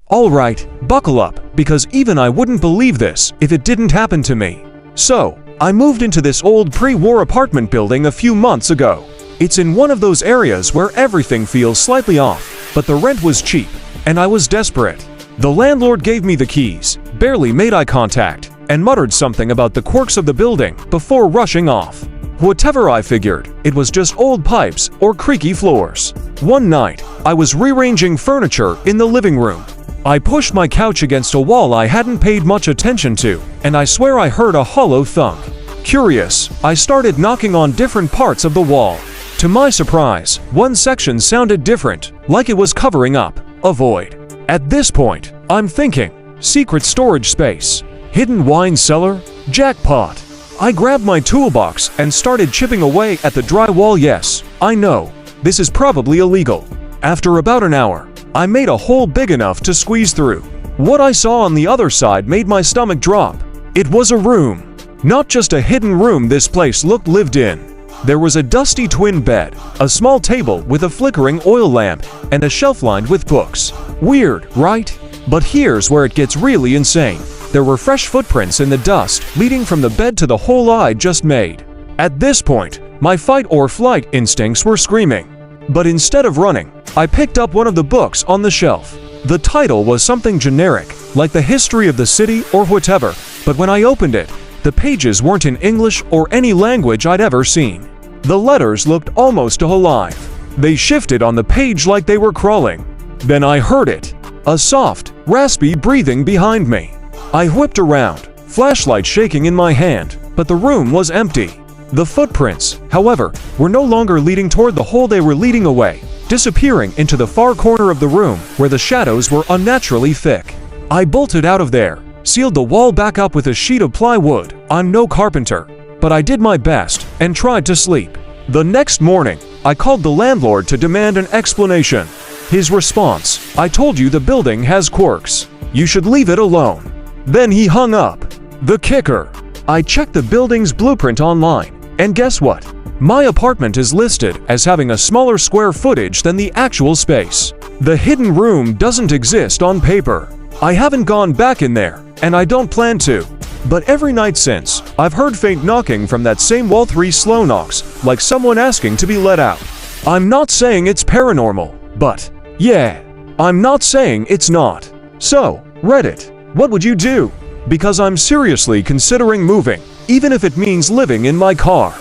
Alright, buckle up, because even I wouldn't believe this if it didn't happen to me. So, I moved into this old pre-war apartment building a few months ago. It's in one of those areas where everything feels slightly off, but the rent was cheap, and I was desperate. The landlord gave me the keys, barely made eye contact, and muttered something about the quirks of the building before rushing off. Whatever, I figured, it was just old pipes or creaky floors. One night, I was rearranging furniture in the living room. I pushed my couch against a wall I hadn't paid much attention to, and I swear I heard a hollow thunk. Curious, I started knocking on different parts of the wall. To my surprise, one section sounded different, like it was covering up a void. At this point, I'm thinking, secret storage space, hidden wine cellar, jackpot. I grabbed my toolbox and started chipping away at the drywall. Yes, I know, this is probably illegal. After about an hour, I made a hole big enough to squeeze through. What I saw on the other side made my stomach drop. It was a room. Not just a hidden room, this place looked lived in. There was a dusty twin bed, a small table with a flickering oil lamp, and a shelf lined with books. Weird, right? But here's where it gets really insane. There were fresh footprints in the dust leading from the bed to the hole I just made. At this point, my fight or flight instincts were screaming. But instead of running, I picked up one of the books on the shelf. The title was something generic, like the history of the city or whatever, but when I opened it, the pages weren't in English or any language I'd ever seen. The letters looked almost alive. They shifted on the page like they were crawling. Then I heard it, a soft, raspy breathing behind me. I whipped around, flashlight shaking in my hand, but the room was empty. The footprints, however, were no longer leading toward the hole, they were leading away, disappearing into the far corner of the room where the shadows were unnaturally thick. I bolted out of there, sealed the wall back up with a sheet of plywood. I'm no carpenter, but I did my best and tried to sleep. The next morning, I called the landlord to demand an explanation. His response, "I told you the building has quirks. You should leave it alone." Then he hung up. The kicker, I checked the building's blueprint online, and guess what? My apartment is listed as having a smaller square footage than the actual space. The hidden room doesn't exist on paper. I haven't gone back in there, and I don't plan to. But every night since, I've heard faint knocking from that same wall, 3 slow knocks, like someone asking to be let out. I'm not saying it's paranormal, but yeah, I'm not saying it's not. So, Reddit, what would you do? Because I'm seriously considering moving, even if it means living in my car.